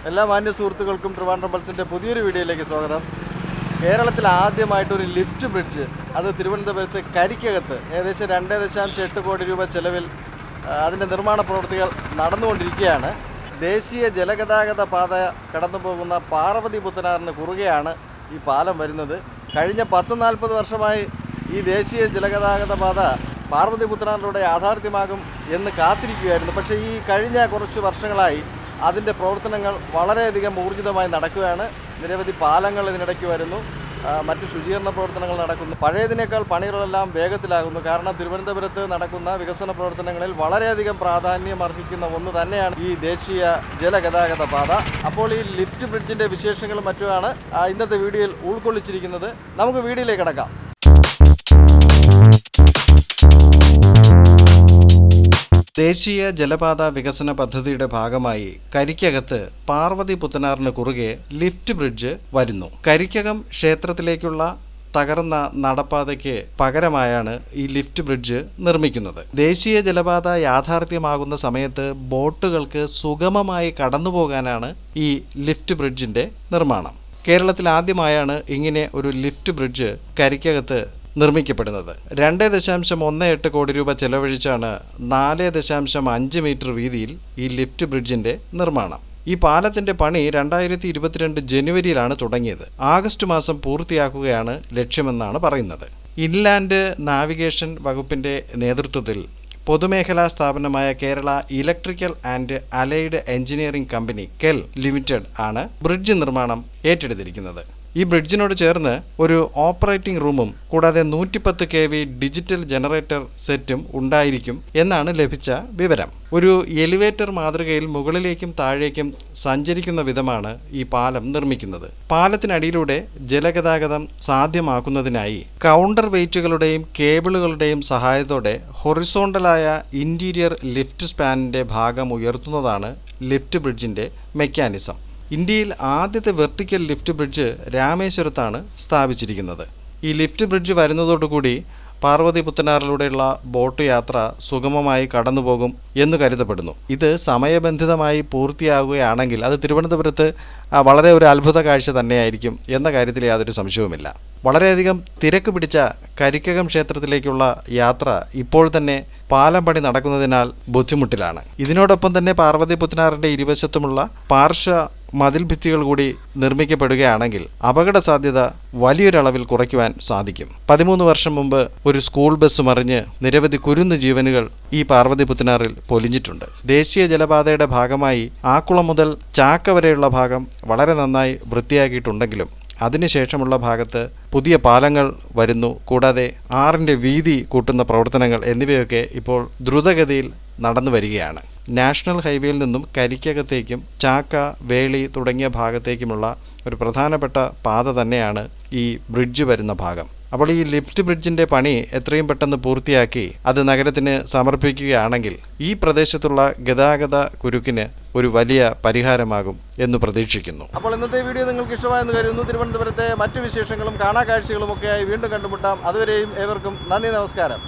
എല്ലാ മാന്യ സുഹൃത്തുക്കൾക്കും ട്രിവാൻഡ്രം പൾസിൻ്റെ പുതിയൊരു വീഡിയോയിലേക്ക് സ്വാഗതം. കേരളത്തിൽ ആദ്യമായിട്ടൊരു ലിഫ്റ്റ് ബ്രിഡ്ജ്, അത് തിരുവനന്തപുരത്ത് കരിക്കകത്ത് ഏകദേശം 2.8 കോടി രൂപ ചെലവിൽ അതിൻ്റെ നിർമ്മാണ പ്രവൃത്തികൾ നടന്നുകൊണ്ടിരിക്കുകയാണ്. ദേശീയ ജലഗതാഗത പാത കടന്നു പോകുന്ന പാർവതി പുത്തനാറിന് കുറുകെയാണ് ഈ പാലം വരുന്നത്. കഴിഞ്ഞ 40-40 വർഷമായി ഈ ദേശീയ ജലഗതാഗത പാത പാർവതി പുത്തനാറിലൂടെ യാഥാർത്ഥ്യമാകും എന്ന് കാത്തിരിക്കുകയായിരുന്നു. പക്ഷേ ഈ കഴിഞ്ഞ കുറച്ച് വർഷങ്ങളായി അതിൻ്റെ പ്രവർത്തനങ്ങൾ വളരെയധികം ഊർജിതമായി നടക്കുകയാണ്. നിരവധി പാലങ്ങൾ ഇതിനിടയ്ക്ക് വരുന്നു, മറ്റ് ശുചീകരണ പ്രവർത്തനങ്ങൾ നടക്കുന്നു. പഴയതിനേക്കാൾ പണികളെല്ലാം വേഗത്തിലാകുന്നു. കാരണം തിരുവനന്തപുരത്ത് നടക്കുന്ന വികസന പ്രവർത്തനങ്ങളിൽ വളരെയധികം പ്രാധാന്യം അർഹിക്കുന്ന ഒന്ന് തന്നെയാണ് ഈ ദേശീയ ജലഗതാഗത പാത. അപ്പോൾ ഈ ലിഫ്റ്റ് ബ്രിഡ്ജിൻ്റെ വിശേഷങ്ങളും മറ്റുമാണ് ഇന്നത്തെ വീഡിയോയിൽ ഉൾക്കൊള്ളിച്ചിരിക്കുന്നത്. നമുക്ക് വീഡിയോയിലേക്ക് കടക്കാം. ദേശീയ ജലപാത വികസന പദ്ധതിയുടെ ഭാഗമായി കരിക്കകത്ത് പാർവതി പുത്തനാറിന് കുറുകെ ലിഫ്റ്റ് ബ്രിഡ്ജ് വരുന്നു. കരിക്കകം ക്ഷേത്രത്തിലേക്കുള്ള തകർന്ന നടപ്പാതയ്ക്ക് പകരമായാണ് ഈ ലിഫ്റ്റ് ബ്രിഡ്ജ് നിർമ്മിക്കുന്നത്. ദേശീയ ജലപാത യാഥാർത്ഥ്യമാകുന്ന സമയത്ത് ബോട്ടുകൾക്ക് സുഗമമായി കടന്നുപോകാനാണ് ഈ ലിഫ്റ്റ് ബ്രിഡ്ജിന്റെ നിർമ്മാണം. കേരളത്തിൽ ആദ്യമായാണ് ഇങ്ങനെ ഒരു ലിഫ്റ്റ് ബ്രിഡ്ജ് കരിക്കകത്ത് നിർമ്മിക്കപ്പെടുന്നത്. 2.18 കോടി രൂപ ചെലവഴിച്ചാണ് 4.5 മീറ്റർ വീതിയിൽ ഈ ലിഫ്റ്റ് ബ്രിഡ്ജിന്റെ നിർമ്മാണം. ഈ പാലത്തിന്റെ പണി 2022 ജനുവരിയിലാണ് തുടങ്ങിയത്. ആഗസ്റ്റ് മാസം പൂർത്തിയാക്കുകയാണ് ലക്ഷ്യമെന്നാണ് പറയുന്നത്. ഇൻലാൻഡ് നാവിഗേഷൻ വകുപ്പിന്റെ നേതൃത്വത്തിൽ പൊതുമേഖലാ സ്ഥാപനമായ Kerala electrical and allied engineering company KEL limited ആണ് ബ്രിഡ്ജ് നിർമ്മാണം ഏറ്റെടുത്തിരിക്കുന്നത്. ഈ ബ്രിഡ്ജിനോട് ചേർന്ന് ഒരു ഓപ്പറേറ്റിംഗ് റൂമും കൂടാതെ 110 kV ഡിജിറ്റൽ ജനറേറ്റർ സെറ്റും ഉണ്ടായിരിക്കും എന്നാണ് ലഭിച്ച വിവരം. ഒരു എലിവേറ്റർ മാതൃകയിൽ മുകളിലേക്കും താഴേക്കും സഞ്ചരിക്കുന്ന വിധമാണ് ഈ പാലം നിർമ്മിക്കുന്നത്. പാലത്തിനടിയിലൂടെ ജലഗതാഗതം സാധ്യമാക്കുന്നതിനായി കൗണ്ടർ വെയിറ്റുകളുടെയും കേബിളുകളുടെയും സഹായത്തോടെ ഹൊറിസോണ്ടലായ ഇന്റീരിയർ ലിഫ്റ്റ് സ്പാനിന്റെ ഭാഗം ഉയർത്തുന്നതാണ് ലിഫ്റ്റ് ബ്രിഡ്ജിന്റെ മെക്കാനിസം. ഇന്ത്യയിൽ ആദ്യത്തെ വെർട്ടിക്കൽ ലിഫ്റ്റ് ബ്രിഡ്ജ് രാമേശ്വരത്താണ് സ്ഥാപിച്ചിരിക്കുന്നത്. ഈ ലിഫ്റ്റ് ബ്രിഡ്ജ് വരുന്നതോടുകൂടി പാർവതി പുത്തനാറിലൂടെയുള്ള ബോട്ട് യാത്ര സുഗമമായി കടന്നുപോകും എന്ന് കരുതപ്പെടുന്നു. ഇത് സമയബന്ധിതമായി പൂർത്തിയാകുകയാണെങ്കിൽ അത് തിരുവനന്തപുരത്ത് വളരെ ഒരു അത്ഭുത കാഴ്ച തന്നെയായിരിക്കും എന്ന കാര്യത്തിൽ യാതൊരു സംശയവുമില്ല. വളരെയധികം തിരക്ക് പിടിച്ച കരിക്കകം ക്ഷേത്രത്തിലേക്കുള്ള യാത്ര ഇപ്പോൾ തന്നെ പാലം പണി നടക്കുന്നതിനാൽ ബുദ്ധിമുട്ടിലാണ്. ഇതിനോടൊപ്പം തന്നെ പാർവതി പുത്തനാറിന്റെ ഇരുവശത്തുമുള്ള പാർശ്വ മതിൽ ഭിത്തികൾ കൂടി നിർമ്മിക്കപ്പെടുകയാണെങ്കിൽ അപകട സാധ്യത വലിയൊരളവിൽ കുറയ്ക്കുവാൻ സാധിക്കും. 13 വർഷം മുമ്പ് ഒരു സ്കൂൾ ബസ് മറിഞ്ഞ് നിരവധി കുരുന്നു ജീവനുകൾ ഈ പാർവതി പുത്തനാറിൽ പൊലിഞ്ഞിട്ടുണ്ട്. ദേശീയ ജലപാതയുടെ ഭാഗമായി ആക്കുളം മുതൽ ചാക്ക വരെയുള്ള ഭാഗം വളരെ നന്നായി വൃത്തിയാക്കിയിട്ടുണ്ടെങ്കിലും അതിനുശേഷമുള്ള ഭാഗത്ത് പുതിയ പാലങ്ങൾ വരുന്നു. കൂടാതെ ആറിൻ്റെ വീതി കൂട്ടുന്ന പ്രവർത്തനങ്ങൾ എന്നിവയൊക്കെ ഇപ്പോൾ ദ്രുതഗതിയിൽ നടന്നു വരികയാണ്. നാഷണൽ ഹൈവേയിൽ നിന്നും കരിക്കകത്തേക്കും ചാക്ക, വേളി തുടങ്ങിയ ഭാഗത്തേക്കുമുള്ള ഒരു പ്രധാനപ്പെട്ട പാത തന്നെയാണ് ഈ ബ്രിഡ്ജ് വരുന്ന ഭാഗം. അപ്പോൾ ഈ ലിഫ്റ്റ് ബ്രിഡ്ജിന്റെ പണി എത്രയും പെട്ടെന്ന് പൂർത്തിയാക്കി അത് നഗരത്തിന് സമർപ്പിക്കുകയാണെങ്കിൽ ഈ പ്രദേശത്തുള്ള ഗതാഗത കുരുക്കിന് ഒരു വലിയ പരിഹാരമാകും എന്ന് പ്രതീക്ഷിക്കുന്നു. അപ്പോൾ ഇന്നത്തെ വീഡിയോ നിങ്ങൾക്ക് ഇഷ്ടമായെന്ന് കരുതുന്നു. തിരുവനന്തപുരത്തെ മറ്റു വിശേഷങ്ങളും കാണാ കാഴ്ചകളും ഒക്കെയായി വീണ്ടും കണ്ടുമുട്ടാം. അതുവരെയും ഏവർക്കും നന്ദി, നമസ്കാരം.